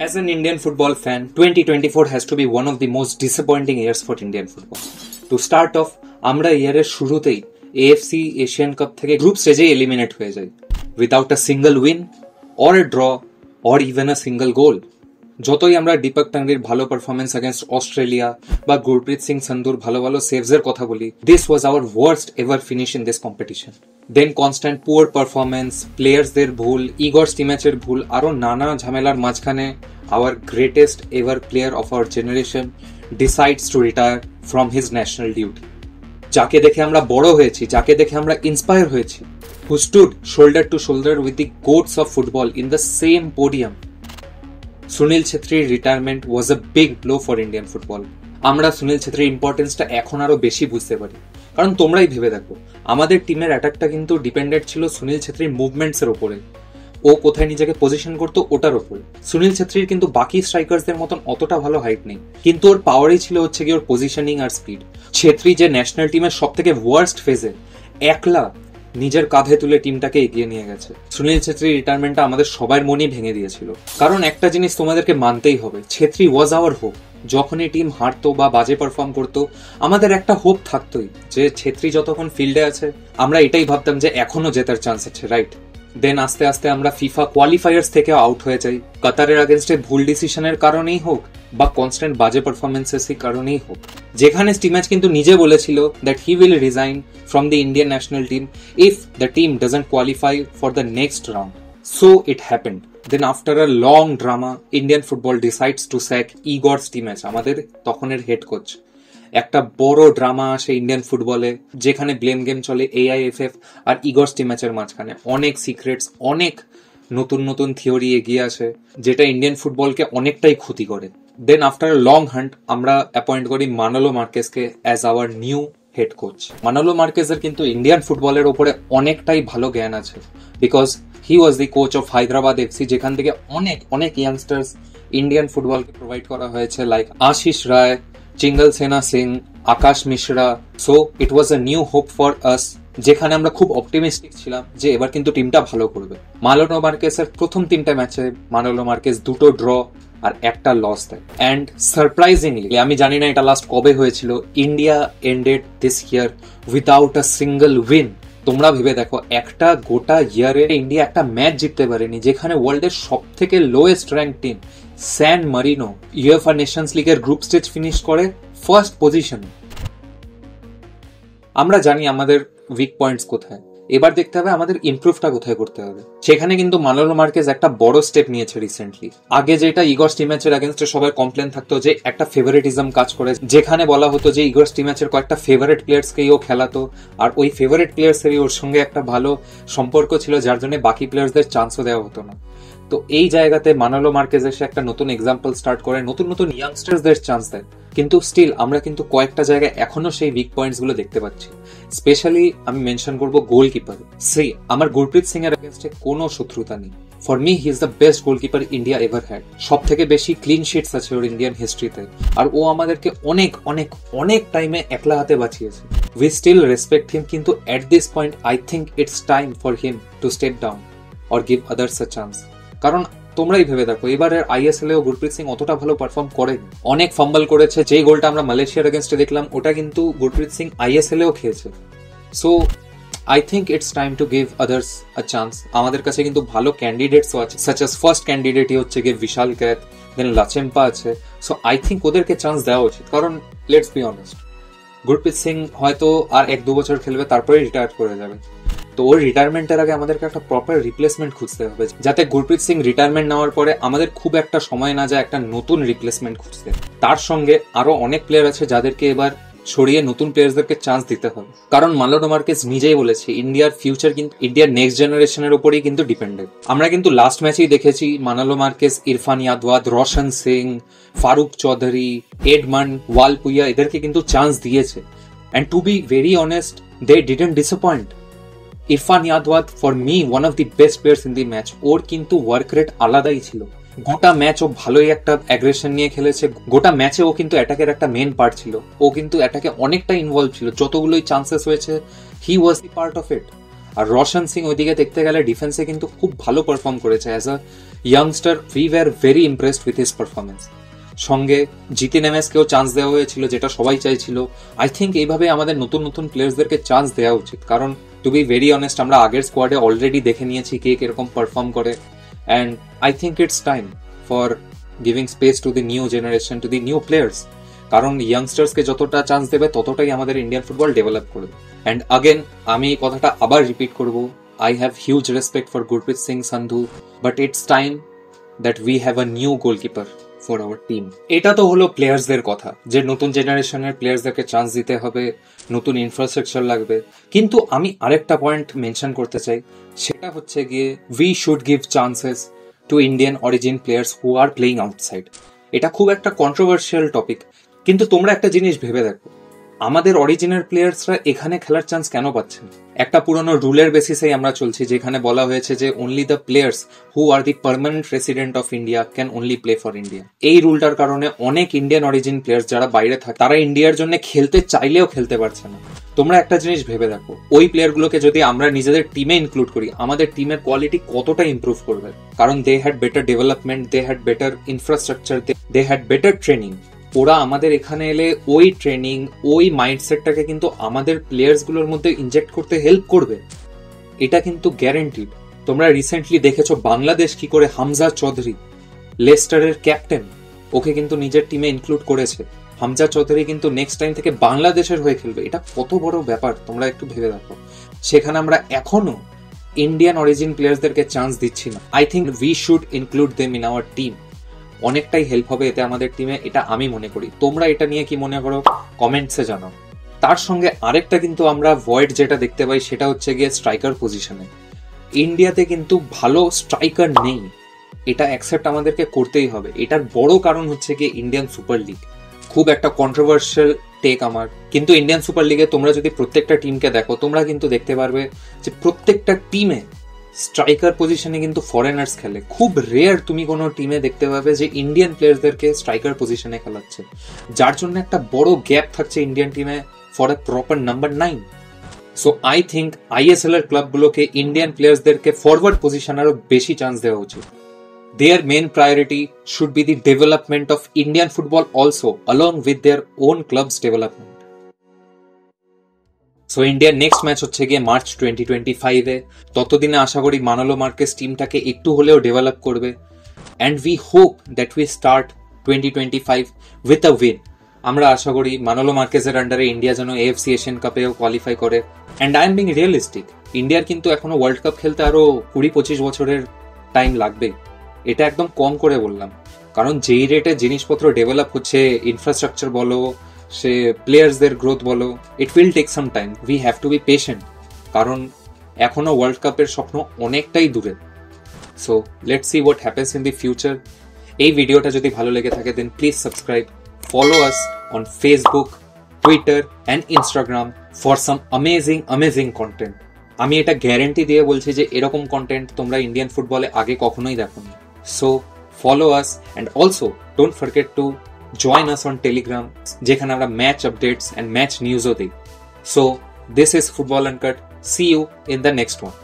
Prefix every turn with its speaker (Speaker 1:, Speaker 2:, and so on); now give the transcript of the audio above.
Speaker 1: As an Indian football fan, 2024 has to be one of the most disappointing years for Indian football. To start off, আমরা ইয়ারের শুরুতেই AFC Asian Cup থেকে group স্টেজে eliminate হয়ে যাই without a single win or a draw or even a single goal. যতই আমরা দীপক টাঙ্গির ভালো পারফরমেন্স অ্যাগেন্স্ট অস্ট্রেলিয়া বা গুরপ্রীত সিং সন্ধুর ভালো ভালো সেভসের কথা বলি, this was our worst ever finish in this competition. Then constant poor performance, প্লেয়ার্সদের ভুল, ইগর স্টিম্যাচের ভুল, আরো নানা ঝামেলার মাঝখানে our greatest ever player of our generation decides to retire from his national duty. যাকে দেখে আমরা বড় হয়েছি, যাকে দেখে আমরা ইন্সপায়ার হয়েছি, who stood shoulder to shoulder with the goats of football in the same podium. Sunil ছেত্রীর retirement was a big blow for Indian football. আমরা সুনীল ছেত্রীর ইম্পর্টেন্সটা এখন আরো বেশি বুঝতে পারি, কারণ তোমরাই ভেবে দেখো আমাদের টিমের অ্যাটাকটা কিন্তু ডিপেন্ডেন্ট ছিল সুনীল ছেত্রীর মুভমেন্টসের উপরে। ও কোথায় নিজেকে পজিশন করতো ওটার উপর। সুনীল ছেত্রীর কিন্তু বাকি স্ট্রাইকার্সদের মতন অতটা ভালো হাইট নেই, কিন্তু ওর পাওয়ারই ছিল হচ্ছে কি ওর পজিশনিং আর স্পিড। ছেত্রী যে ন্যাশনাল টিমের সব থেকে ওয়ার্স্ট ফেজে একলা নিজের কাঁধে তুলে টিমটাকে এগিয়ে নিয়ে গেছে। সুনীল ছেত্রীর রিটায়ারমেন্টটা আমাদের সবার মনই ভেঙে দিয়েছিল, কারণ একটা জিনিস তোমাদেরকে মানতেই হবে, ছেত্রী ওয়াজ আওয়ার হোপ। যখনই টিম হারতো বা বাজে পারফর্ম করতো আমাদের একটা হোপ থাকতোই যে ছেত্রী যতক্ষণ ফিল্ডে আছে আমরা এটাই ভাবতাম যে এখনো জেতার চান্স আছে, রাইট? দেন আস্তে আস্তে আমরা ফিফা কোয়ালিফায়ার্স থেকে আউট হয়ে যাই, কাতারের আগেনস্টে ভুল ডিসিশনের কারণেই হোক বা কনস্ট্যান্ট বাজে পারফরমেন্সের কারণেই হোক, যেখানে স্টিম্যাচ কিন্তু নিজে বলেছিল that he will resign from the Indian national team if the team doesn't qualify for the next round. So it happened. Then after a long drama Indian football decides to sack Igor Stimac, আমাদের তখনের head coach. একটা বড় drama আসে Indian ফুটবলে, যেখানে blame game চলে AIFF আর Igor স্টিম্যাচের মাঝখানে। অনেক সিক্রেটস, অনেক নতুন নতুন থিওরি এগিয়ে আসে, যেটা ইন্ডিয়ান ফুটবলকে অনেকটাই ক্ষতি করে। দেন আফটার লং হান্ট আমরা অ্যাপয়েন্ট করি মানোলো মার্কেসকে as our new head coach. Manolo মার্কেসের কিন্তু ইন্ডিয়ান ফুটবলের ওপরে অনেকটাই ভালো জ্ঞান আছে, because he was the coach of Hyderabad FC, যেখান থেকে অনেক অনেক ইয়াংস্টার্স ইন্ডিয়ান ফুটবলকে প্রোভাইড করা হয়েছে, like Ashis Roy, Chinglensana Singh, Akash Mishra. So it was a new hope for us, যেখানে আমরা খুব অপটিমিস্টিক ছিলাম যে এবার কিন্তু টিমটা ভালো করবে। মানোলো মার্কেসের প্রথম 3টা ম্যাচে মানোলো মার্কেস 2টো ড্র আর একটা লস দেয়। অ্যান্ড সারপ্রাইজিংলি, আমি জানি না এটা লাস্ট কবে হয়েছিল, India ended this year without a single win. তোমরা ভেবে দেখো একটা গোটা ইয়ারে ইন্ডিয়া একটা ম্যাচ জিততে পারেনি, যেখানে ওয়ার্ল্ডের সব থেকে লোয়েস্ট র্যাঙ্ক টিম স্যান মারিনো ইউএফএ নেশনস লিগের গ্রুপ স্টেজ ফিনিশ করে ফার্স্ট পজিশনে। আমরা জানি আমাদের উইক পয়েন্টস কোথায়, এবার দেখতে হবে আমাদের ইমপ্রুভটা কোথায় করতে হবে। সেখানে কিন্তু মানোলো মার্কেস একটা বড় স্টেপ নিয়েছে রিসেন্টলি। আগে যেটা ইগর স্টিম্যাচের এগেনস্টে সবার কমপ্লেন থাকতো যে একটা ফেভারিটিজম কাজ করে, যেখানে বলা হতো যে ইগর স্টিম্যাচের কয়েকটা ফেভারিট প্লেয়ার্সকেই ও খেলাতো, আর ওই ফেভারিট প্লেয়ার্সেরই ওর সঙ্গে একটা ভালো সম্পর্ক ছিল, যার জন্য বাকি প্লেয়ার্সদের চান্সও দেওয়া হতো না। তো এই জায়গাতে মানোলো মার্কেস এসে একটা নতুন এক্সাম্পল স্টার্ট করে, নতুন নতুন ইয়াংস্টার্সদের চান্স দেয়। কিন্তু স্টিল আমরা কিন্তু কয়েকটা জায়গায় এখনো সেই উইক পয়েন্টস গুলো দেখতে পাচ্ছি। স্পেশালি আমি মেনশন করবো গোলকিপার। আমার গুরপ্রীত সিং এর এগেনস্টে কোনো শত্রুতা নেই। For me he is the best goalkeeper India ever had. সব থেকে বেশি ক্লিন শিটস আছে ওর ইন্ডিয়ান হিস্ট্রিতে, আর ও আমাদেরকে অনেক অনেক অনেক টাইমে একলা হাতে বাঁচিয়েছে। উই স্টিল রেসপেক্ট হিম, কিন্তু at this point I think it's time for him to step down or give others a chance. কারণ তোমরাই ভেবে দেখো এবারের ISL এও গুরপ্রীত সিং অতটা ভালো পারফর্ম করেনি, অনেক ফাম্বল করেছে। যে গোলটা আমরা মালয়েশিয়ার এগেনস্টে দেখলাম ওটা কিন্তু গুরপ্রীত সিং ISL এও খেয়েছে। So I think it's time to give others a chance. আমাদের কাছে কিন্তু ভালো ক্যান্ডিডেটসও আছে, সাচ অ্যাজ ফার্স্ট ক্যান্ডিডেটই হচ্ছে গিয়ে বিশাল ক্যাত, দেন লাচেম্পা আছে। সো আই থিঙ্ক ওদেরকে চান্স দেওয়া উচিত, কারণ let's be honest, Gurpreet Singh হয়তো আর 1-2 বছর খেলবে, তারপরে রিটায়ার করে যাবে। তো ওর রিটায়ারমেন্টের আগে আমাদেরকে একটা প্রপার রিপ্লেসমেন্ট খুঁজতে হবে, যাতে গুরপ্রীত সিং রিটায়ারমেন্ট নেওয়ার পরে আমাদের খুব একটা সময় না যায় একটা নতুন রিপ্লেসমেন্ট খুঁজতে। তার সঙ্গে আরো অনেক প্লেয়ার আছে যাদেরকে এবার ছড়িয়ে নতুন প্লেয়ারদেরকে চান্স দিতে হবে, কারণ মানোলো মার্কেস নিজেই বলেছে ইন্ডিয়ার ফিউচার কিন্তু ইন্ডিয়ার নেক্সট জেনারেশনের উপরেই কিন্তু ডিপেন্ডেন্ট। আমরা কিন্তু লাস্ট ম্যাচেই দেখেছি মানোলো মার্কেস ইরফান ইয়াদওয়াদ, রোশন সিং, ফারুক চৌধুরী, এডমন্ড ওয়ালপুইয়া এদেরকে কিন্তু চান্স দিয়েছে। And to be very honest, they didn't disappoint. Irfan Yadwad for me one of the best players in the match. ওর কিন্তু ওয়ার্ক রেট আলাদাই ছিল, গোটা ম্যাচ ও ভালোই একটা অ্যাগ্রেশন নিয়ে খেলেছে। গোটা ম্যাচে ও কিন্তু অ্যাটাকের একটা মেন পার্ট ছিল, ও কিন্তু অ্যাটাকে অনেকটা ইনভলভ ছিল। যতগুলোই চান্সেস হয়েছে হি was the part of it. আর রোশন সিং ওইদিকে দেখতে গেলে ডিফেন্সে কিন্তু খুব ভালো পারফর্ম করেছে as a youngster, we were very impressed with his performance. সঙ্গে জিতিন এমএসকেও চান্স দেওয়া হয়েছিল, যেটা সবাই চাইছিল। আই থিঙ্ক এইভাবে আমাদের নতুন নতুন প্লেয়ার্সদেরকে চান্স দেওয়া উচিত, কারণ টু বি ভেরি অনেস্ট আমরা আগের স্কোয়াডে অলরেডি দেখে নিয়েছি কে কিরকম পারফর্ম করে। And I think it's time for giving space to the new generation, to the new players. কারণ ইয়াংস্টার্সকে যতটা চান্স দেবে ততটাই আমাদের ইন্ডিয়ান ফুটবল ডেভেলপ করবে। অ্যান্ড আগেন আমি এই কথাটা আবার রিপিট করব, I have huge respect for Gurpreet Singh Sandhu, but it's time that we have a new goalkeeper for our team. এটা তো হলো প্লেয়ার্সদের কথা, যে নতুন জেনারেশনের প্লেয়ার্সদেরকে চান্স দিতে হবে, নতুন ইনফ্রাস্ট্রাকচার লাগবে। কিন্তু আমি আরেকটা পয়েন্ট মেনশন করতে চাই, সেটা হচ্ছে গিয়ে we should give chances to Indian origin players who are playing outside. এটা খুব একটা কন্ট্রোভার্সিয়াল টপিক, কিন্তু তোমরা একটা জিনিস ভেবে দেখো, আমাদের অরিজিনাল প্লেয়ার্সরা এখানে খেলার চান্স কেন পাচ্ছেন? একটা পুরনো রুলের বেসিসেই আমরা চলছি, যেখানে বলা হয়েছে যে only the players who are the permanent resident of India can only play for India. এই রুলটার কারণে অনেক ইন্ডিয়ান অরিজিন প্লেয়ার্স যারা বাইরে থাকে তারা ইন্ডিয়ার জন্য খেলতে চাইলেও খেলতে পারছে না। তোমরা একটা জিনিস ভেবে দেখো, ওই প্লেয়ারগুলোকে যদি আমরা নিজেদের টিমে ইনক্লুড করি, আমাদের টিমের কোয়ালিটি কতটা ইমপ্রুভ করবে। কারণ they had better development, they had better infrastructure, they had better training. ওরা আমাদের এখানে এলে ওই ট্রেনিং, ওই মাইন্ডসেটটাকে কিন্তু আমাদের প্লেয়ার্সগুলোর মধ্যে ইনজেক্ট করতে হেল্প করবে, এটা কিন্তু গ্যারেন্টিড। তোমরা রিসেন্টলি দেখেছো বাংলাদেশ কি করে হামজা চৌধুরী, লেস্টারের ক্যাপ্টেন, ওকে কিন্তু নিজের টিমে ইনক্লুড করেছে। হামজা চৌধুরী কিন্তু নেক্সট টাইম থেকে বাংলাদেশের হয়ে খেলবে। এটা কত বড় ব্যাপার, তোমরা একটু ভেবে দেখো। সেখানে আমরা এখনো ইন্ডিয়ান অরিজিন প্লেয়ার্সদেরকে চান্স দিচ্ছি না। I think we should include them in our team. অনেকটাই হেল্প হবে এতে আমাদের টিমে, এটা আমি মনে করি। তোমরা এটা নিয়ে কি মনে করো কমেন্টসে জানাও। তার সঙ্গে আরেকটা কিন্তু আমরা ভয়েড যেটা দেখতে পাই, সেটা হচ্ছে গিয়ে স্ট্রাইকার পজিশনে। ইন্ডিয়াতে কিন্তু ভালো স্ট্রাইকার নেই, এটা অ্যাকসেপ্ট আমাদেরকে করতেই হবে। এটার বড় কারণ হচ্ছে গিয়ে ইন্ডিয়ান সুপার লিগ। খুব একটা কন্ট্রোভার্সিয়াল টেক আমার, কিন্তু ইন্ডিয়ান সুপার লিগে তোমরা যদি প্রত্যেকটা টিমকে দেখো, তোমরা কিন্তু দেখতে পারবে যে প্রত্যেকটা টিমে স্ট্রাইকার পজিশনে কিন্তু ফরেনার্স খেলে। খুব রেয়ার তুমি কোনো টিমে দেখতে পাবে যে ইন্ডিয়ান প্লেয়ার্সদেরকে স্ট্রাইকার পজিশনে খেলাচ্ছে, যার জন্য একটা বড় গ্যাপ থাকছে ইন্ডিয়ান টিমে for a proper number 9। So I think ISL এর ক্লাবগুলোকে ইন্ডিয়ান প্লেয়ার্সদেরকে ফরওয়ার্ড পজিশন আরো বেশি চান্স দেওয়া উচিত। Their main priority should be the development of Indian football also, along with their own club's development. So ইন্ডিয়ার next match হচ্ছে গিয়ে March 2025-এ। ততদিনে আশা করি মানোলো মার্কেস টিমটাকে একটু হলেও ডেভেলপ করবে। And we hope that we start 2025 with a win. আমরা আশা করি মানোলো মার্কেসের আন্ডারে ইন্ডিয়া যেন এএফসি এশিয়ান কাপেও কোয়ালিফাই করে। And I am being realistic, ইন্ডিয়ার কিন্তু এখনো ওয়ার্ল্ড কাপ খেলতে আরো 20-25 বছরের টাইম লাগবে। এটা একদম কম করে বললাম, কারণ যেই রেটে জিনিসপত্র ডেভেলপ হচ্ছে, ইনফ্রাস্ট্রাকচার বলো, সে প্লেয়ার্সদের গ্রোথ বলো, it will take some time. We have to be patient, কারণ এখনো ওয়ার্ল্ড কাপের স্বপ্ন অনেকটাই দূরে। So let's see what happens in the future. এই ভিডিওটা যদি ভালো লেগে থাকে then please subscribe, follow us on Facebook, Twitter and Instagram for some amazing content. আমি এটা গ্যারেন্টি দিয়ে বলছি যে এরকম কন্টেন্ট তোমরা ইন্ডিয়ান ফুটবলে আগে কখনোই দেখোনি। So follow us and also don't forget to join us on Telegram, যেখানে আমরা ম্যাচ আপডেটস অ্যান্ড ম্যাচ নিউজও দিই। So this is football uncut. See you in the next one.